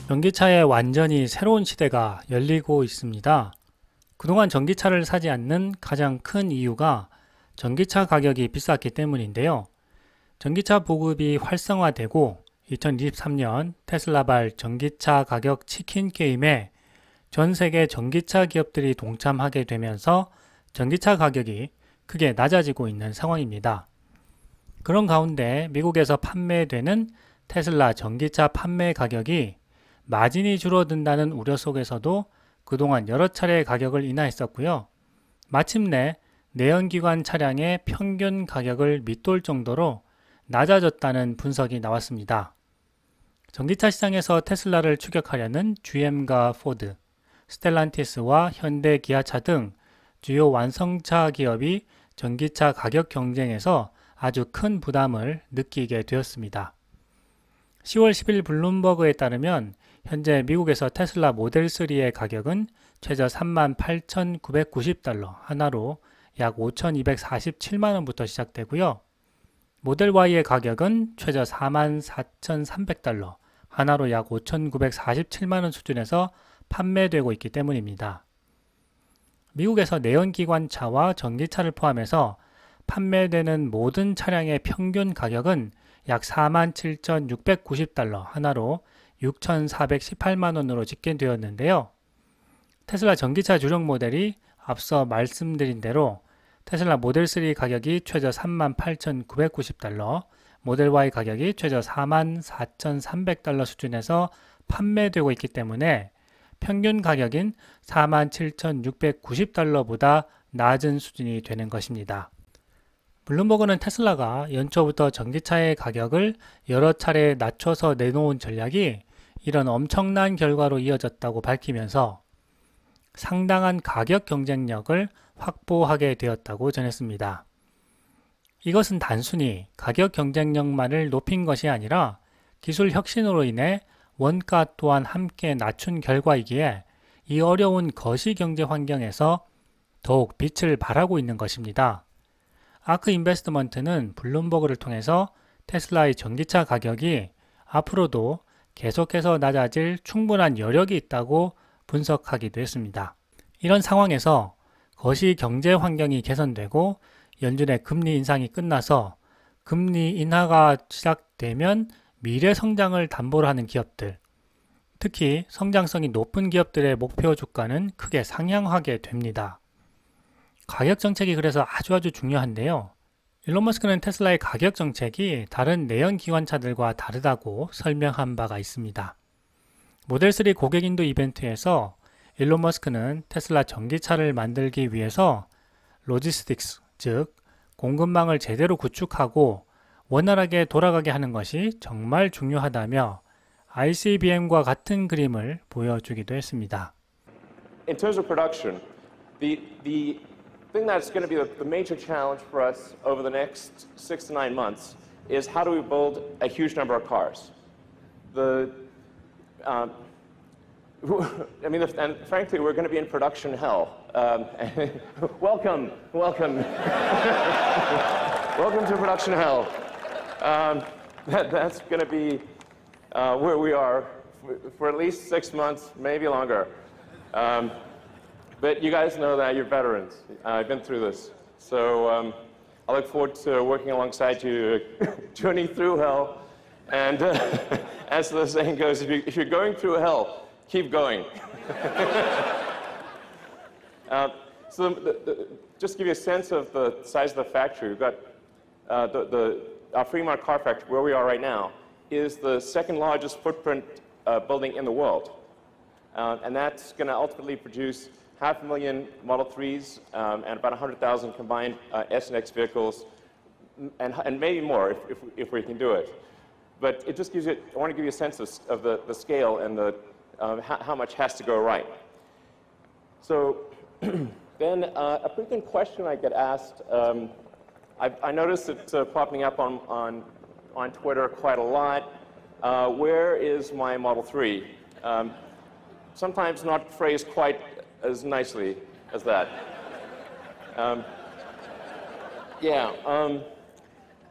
전기차의 완전히 새로운 시대가 열리고 있습니다. 그동안 전기차를 사지 않는 가장 큰 이유가 전기차 가격이 비쌌기 때문인데요. 전기차 보급이 활성화되고 2023년 테슬라발 전기차 가격 치킨 게임에 전 세계 전기차 기업들이 동참하게 되면서 전기차 가격이 크게 낮아지고 있는 상황입니다. 그런 가운데 미국에서 판매되는 테슬라 전기차 판매 가격이 마진이 줄어든다는 우려 속에서도 그동안 여러 차례 가격을 인하했었고요. 마침내 내연기관 차량의 평균 가격을 밑돌 정도로 낮아졌다는 분석이 나왔습니다. 전기차 시장에서 테슬라를 추격하려는 GM과 포드, 스텔란티스와 현대 기아차 등 주요 완성차 기업이 전기차 가격 경쟁에서 아주 큰 부담을 느끼게 되었습니다. 10월 10일 블룸버그에 따르면 현재 미국에서 테슬라 모델 3의 가격은 최저 38,990달러, 하나로 약 5,247만원부터 시작되고요. 모델 Y의 가격은 최저 44,300달러, 하나로 약 5,947만원 수준에서 판매되고 있기 때문입니다. 미국에서 내연기관차와 전기차를 포함해서 판매되는 모든 차량의 평균 가격은 약 47,690달러, 하나로 6,418만원으로 집계되었는데요. 테슬라 전기차 주력 모델이 앞서 말씀드린 대로 테슬라 모델 3 가격이 최저 38,990달러, 모델 Y 가격이 최저 44,300달러 수준에서 판매되고 있기 때문에 평균 가격인 47,690달러보다 낮은 수준이 되는 것입니다. 블룸버그는 테슬라가 연초부터 전기차의 가격을 여러 차례 낮춰서 내놓은 전략이 이런 엄청난 결과로 이어졌다고 밝히면서 상당한 가격 경쟁력을 확보하게 되었다고 전했습니다. 이것은 단순히 가격 경쟁력만을 높인 것이 아니라 기술 혁신으로 인해 원가 또한 함께 낮춘 결과이기에 이 어려운 거시경제 환경에서 더욱 빛을 발하고 있는 것입니다. 아크 인베스트먼트는 블룸버그를 통해서 테슬라의 전기차 가격이 앞으로도 계속해서 낮아질 충분한 여력이 있다고 분석하기도 했습니다. 이런 상황에서 거시경제 환경이 개선되고 연준의 금리 인상이 끝나서 금리 인하가 시작되면 미래 성장을 담보로 하는 기업들, 특히 성장성이 높은 기업들의 목표 주가는 크게 상향하게 됩니다. 가격 정책이 그래서 아주 중요한데요. 일론 머스크는 테슬라의 가격 정책이 다른 내연기관차들과 다르다고 설명한 바가 있습니다. 모델 3 고객 인도 이벤트에서 일론 머스크는 테슬라 전기차를 만들기 위해서 로지스틱스, 즉 공급망을 제대로 구축하고 원활하게 돌아가게 하는 것이 정말 중요하다며 ICBM과 같은 그림을 보여주기도 했습니다. In terms of production, the thing that's going to be the major challenge for us over the next 6 to 9 months is how do we build a huge number of cars. And frankly, we're going to be in production hell. Welcome, welcome to production hell. That's going to be where we are for at least 6 months, maybe longer. But you guys know that you're veterans. I've been through this. So I look forward to working alongside you, journey through hell. And as the saying goes, if you're going through hell, keep going. Just to give you a sense of the size of the factory, we've got our Fremont car factory, where we are right now, is the second largest footprint building in the world. And that's going to ultimately produce 500,000 Model 3s and about 100,000 combined S and X vehicles, and maybe more if we can do it. But it just gives you, I want to give you a sense of the scale and how much has to go right. So then a frequent question I get asked, I noticed it popping up on Twitter quite a lot. Where is my Model 3? Sometimes not phrased quite as nicely as that.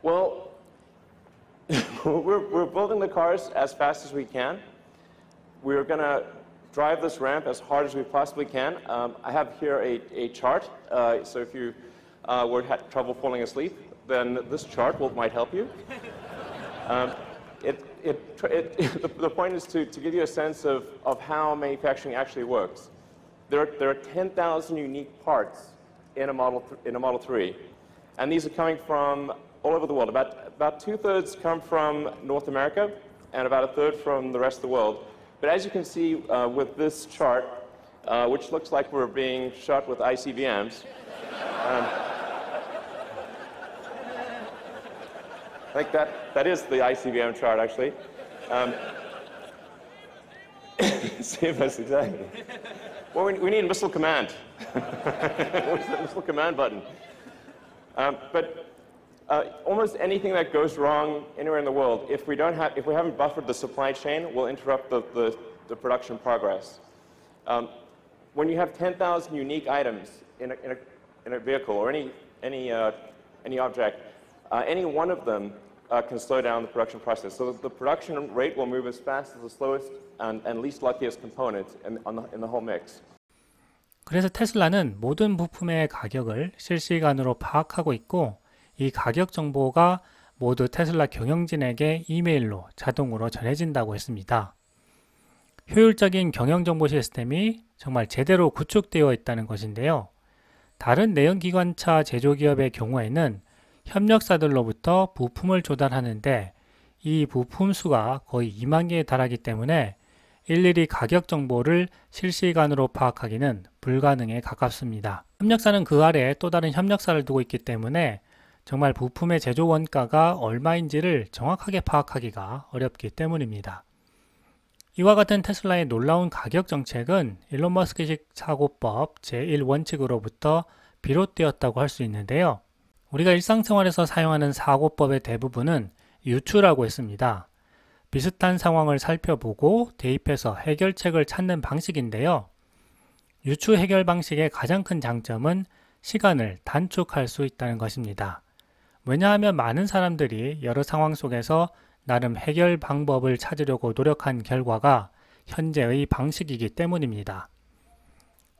Well, we're building the cars as fast as we can. we're going to drive this ramp as hard as we possibly can. I have here a chart, so if you had trouble falling asleep, then this chart might help you. The point is to give you a sense of how manufacturing actually works. There are 10,000 unique parts in a Model 3, and these are coming from all over the world. About 2/3 come from North America, and about 1/3 from the rest of the world. But as you can see with this chart, which looks like we're being shot with ICBMs, I think that is the ICBM chart, actually. Save us, exactly. Well, we need missile command. Where's the missile command button? Almost anything that goes wrong anywhere in the world, if we haven't buffered the supply chain, will interrupt the production progress. When you have 10,000 unique items in a vehicle or any object, any one of them can slow down the production process. So the production rate will move as fast as the slowest and least luckiest component in the whole mix. 그래서 테슬라는 모든 부품의 가격을 실시간으로 파악하고 있고, 이 가격 정보가 모두 테슬라 경영진에게 이메일로 자동으로 전해진다고 했습니다. 효율적인 경영정보 시스템이 정말 제대로 구축되어 있다는 것인데요. 다른 내연기관차 제조기업의 경우에는 협력사들로부터 부품을 조달하는데 이 부품 수가 거의 2만 개에 달하기 때문에 일일이 가격 정보를 실시간으로 파악하기는 불가능에 가깝습니다. 협력사는 그 아래에 또 다른 협력사를 두고 있기 때문에 정말 부품의 제조 원가가 얼마인지를 정확하게 파악하기가 어렵기 때문입니다. 이와 같은 테슬라의 놀라운 가격 정책은 일론 머스크식 사고법 제1원칙으로부터 비롯되었다고 할 수 있는데요. 우리가 일상생활에서 사용하는 사고법의 대부분은 유추라고 했습니다. 비슷한 상황을 살펴보고 대입해서 해결책을 찾는 방식인데요. 유추 해결 방식의 가장 큰 장점은 시간을 단축할 수 있다는 것입니다. 왜냐하면 많은 사람들이 여러 상황 속에서 나름 해결 방법을 찾으려고 노력한 결과가 현재의 방식이기 때문입니다.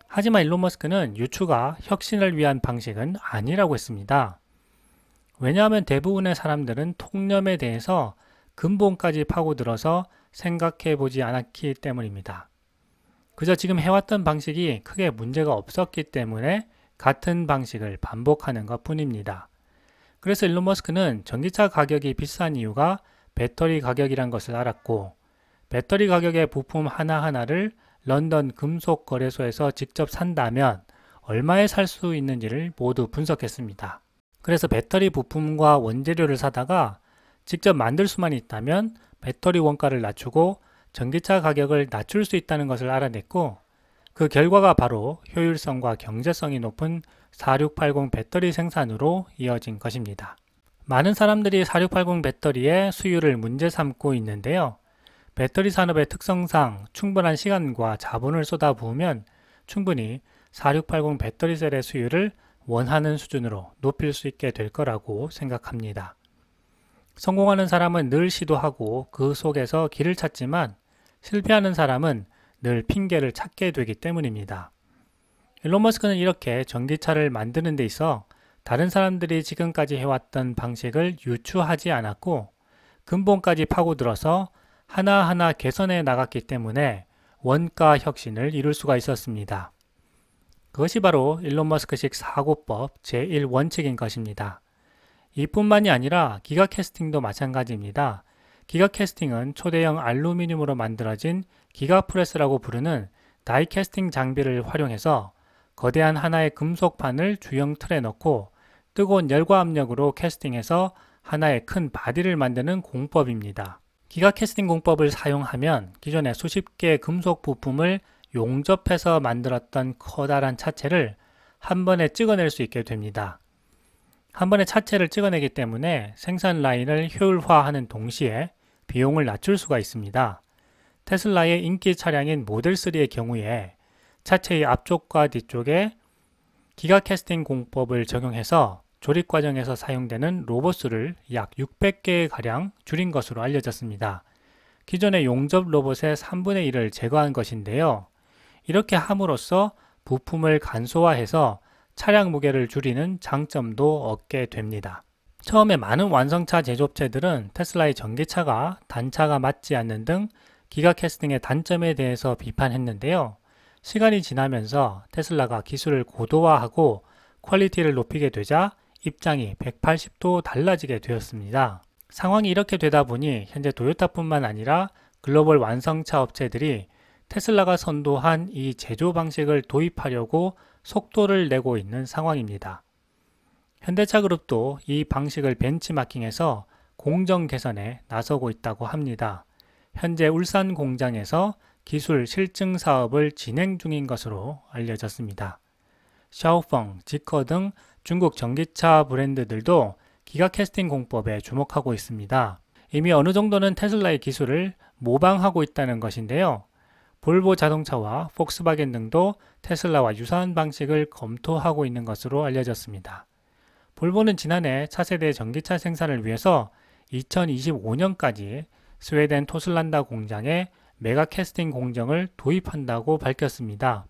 하지만 일론 머스크는 유추가 혁신을 위한 방식은 아니라고 했습니다. 왜냐하면 대부분의 사람들은 통념에 대해서 근본까지 파고들어서 생각해 보지 않았기 때문입니다. 그저 지금 해왔던 방식이 크게 문제가 없었기 때문에 같은 방식을 반복하는 것 뿐입니다. 그래서 일론 머스크는 전기차 가격이 비싼 이유가 배터리 가격이란 것을 알았고, 배터리 가격의 부품 하나하나를 런던 금속거래소에서 직접 산다면 얼마에 살 수 있는지를 모두 분석했습니다. 그래서 배터리 부품과 원재료를 사다가 직접 만들 수만 있다면 배터리 원가를 낮추고 전기차 가격을 낮출 수 있다는 것을 알아냈고, 그 결과가 바로 효율성과 경제성이 높은 4680 배터리 생산으로 이어진 것입니다. 많은 사람들이 4680 배터리의 수율을 문제 삼고 있는데요. 배터리 산업의 특성상 충분한 시간과 자본을 쏟아부으면 충분히 4680 배터리 셀의 수율을 원하는 수준으로 높일 수 있게 될 거라고 생각합니다. 성공하는 사람은 늘 시도하고 그 속에서 길을 찾지만 실패하는 사람은 늘 핑계를 찾게 되기 때문입니다. 일론 머스크는 이렇게 전기차를 만드는 데 있어 다른 사람들이 지금까지 해왔던 방식을 유추하지 않았고 근본까지 파고들어서 하나하나 개선해 나갔기 때문에 원가 혁신을 이룰 수가 있었습니다. 그것이 바로 일론 머스크식 사고법 제1원칙인 것입니다. 이뿐만이 아니라 기가 캐스팅도 마찬가지입니다. 기가 캐스팅은 초대형 알루미늄으로 만들어진 기가 프레스라고 부르는 다이 캐스팅 장비를 활용해서 거대한 하나의 금속판을 주형 틀에 넣고 뜨거운 열과 압력으로 캐스팅해서 하나의 큰 바디를 만드는 공법입니다. 기가 캐스팅 공법을 사용하면 기존의 수십 개의 금속 부품을 용접해서 만들었던 커다란 차체를 한 번에 찍어낼 수 있게 됩니다. 한 번에 차체를 찍어내기 때문에 생산 라인을 효율화하는 동시에 비용을 낮출 수가 있습니다. 테슬라의 인기 차량인 모델 3의 경우에 차체의 앞쪽과 뒤쪽에 기가 캐스팅 공법을 적용해서 조립 과정에서 사용되는 로봇수를 약 600개 가량 줄인 것으로 알려졌습니다. 기존의 용접 로봇의 3분의 1을 제거한 것인데요. 이렇게 함으로써 부품을 간소화해서 차량 무게를 줄이는 장점도 얻게 됩니다. 처음에 많은 완성차 제조업체들은 테슬라의 전기차가 단차가 맞지 않는 등 기가캐스팅의 단점에 대해서 비판했는데요. 시간이 지나면서 테슬라가 기술을 고도화하고 퀄리티를 높이게 되자 입장이 180도 달라지게 되었습니다. 상황이 이렇게 되다 보니 현재 도요타뿐만 아니라 글로벌 완성차 업체들이 테슬라가 선도한 이 제조 방식을 도입하려고 속도를 내고 있는 상황입니다. 현대차 그룹도 이 방식을 벤치마킹해서 공정 개선에 나서고 있다고 합니다. 현재 울산 공장에서 기술 실증 사업을 진행 중인 것으로 알려졌습니다. 샤오펑, 지커 등 중국 전기차 브랜드들도 기가캐스팅 공법에 주목하고 있습니다. 이미 어느 정도는 테슬라의 기술을 모방하고 있다는 것인데요. 볼보 자동차와 폭스바겐 등도 테슬라와 유사한 방식을 검토하고 있는 것으로 알려졌습니다. 볼보는 지난해 차세대 전기차 생산을 위해서 2025년까지 스웨덴 토슬란다 공장에 메가캐스팅 공정을 도입한다고 밝혔습니다.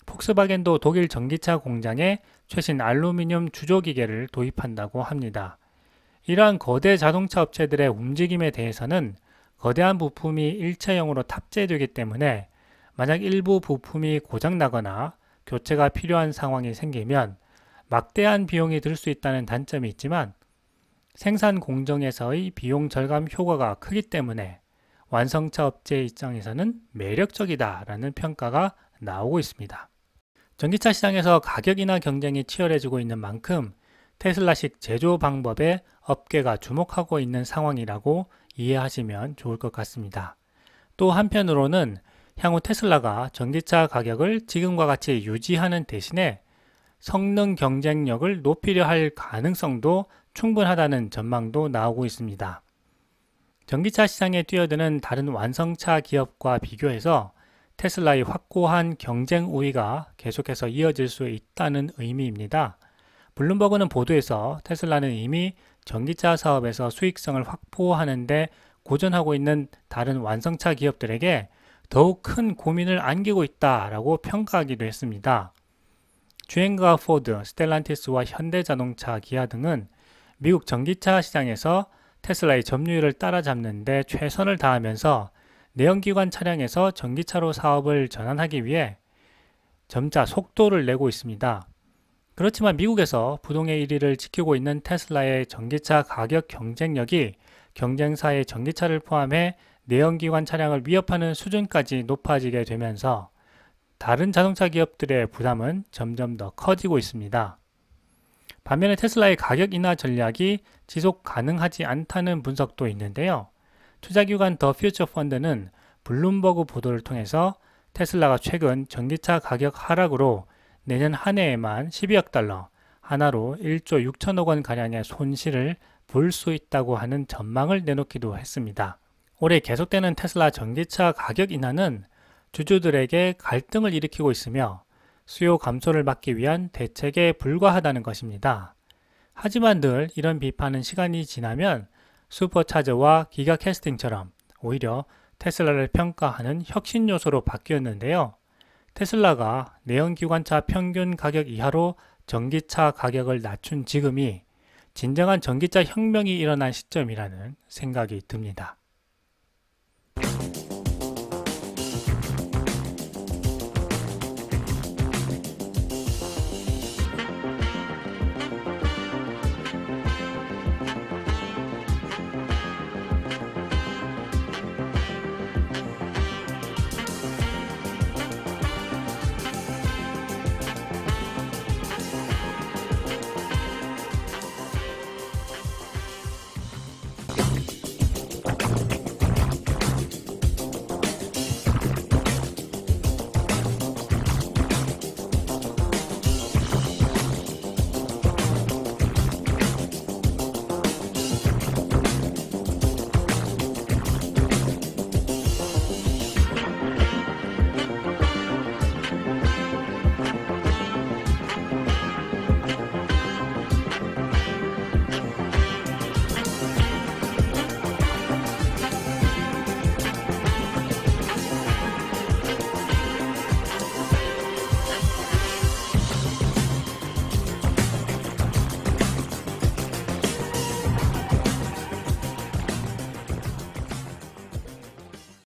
폭스바겐도 독일 전기차 공장에 최신 알루미늄 주조기계를 도입한다고 합니다. 이러한 거대 자동차 업체들의 움직임에 대해서는 거대한 부품이 일체형으로 탑재되기 때문에 만약 일부 부품이 고장나거나 교체가 필요한 상황이 생기면 막대한 비용이 들 수 있다는 단점이 있지만 생산 공정에서의 비용 절감 효과가 크기 때문에 완성차 업체 입장에서는 매력적이다라는 평가가 나오고 있습니다. 전기차 시장에서 가격이나 경쟁이 치열해지고 있는 만큼 테슬라식 제조 방법에 업계가 주목하고 있는 상황이라고 이해하시면 좋을 것 같습니다. 또 한편으로는 향후 테슬라가 전기차 가격을 지금과 같이 유지하는 대신에 성능 경쟁력을 높이려 할 가능성도 충분하다는 전망도 나오고 있습니다. 전기차 시장에 뛰어드는 다른 완성차 기업과 비교해서 테슬라의 확고한 경쟁 우위가 계속해서 이어질 수 있다는 의미입니다. 블룸버그는 보도에서 테슬라는 이미 전기차 사업에서 수익성을 확보하는 데 고전하고 있는 다른 완성차 기업들에게 더욱 큰 고민을 안기고 있다라고 평가하기도 했습니다. GM과 포드, 스텔란티스와 현대자동차, 기아 등은 미국 전기차 시장에서 테슬라의 점유율을 따라잡는 데 최선을 다하면서 내연기관 차량에서 전기차로 사업을 전환하기 위해 점차 속도를 내고 있습니다. 그렇지만 미국에서 부동의 1위를 지키고 있는 테슬라의 전기차 가격 경쟁력이 경쟁사의 전기차를 포함해 내연기관 차량을 위협하는 수준까지 높아지게 되면서 다른 자동차 기업들의 부담은 점점 더 커지고 있습니다. 반면에 테슬라의 가격 인하 전략이 지속 가능하지 않다는 분석도 있는데요. 투자기관 더 퓨처 펀드는 블룸버그 보도를 통해서 테슬라가 최근 전기차 가격 하락으로 내년 한 해에만 12억 달러, 하나로 1조 6천억 원 가량의 손실을 볼 수 있다고 하는 전망을 내놓기도 했습니다. 올해 계속되는 테슬라 전기차 가격 인하는 주주들에게 갈등을 일으키고 있으며 수요 감소를 막기 위한 대책에 불과하다는 것입니다. 하지만 늘 이런 비판은 시간이 지나면 슈퍼차저와 기가캐스팅처럼 오히려 테슬라를 평가하는 혁신 요소로 바뀌었는데요. 테슬라가 내연기관차 평균 가격 이하로 전기차 가격을 낮춘 지금이 진정한 전기차 혁명이 일어난 시점이라는 생각이 듭니다.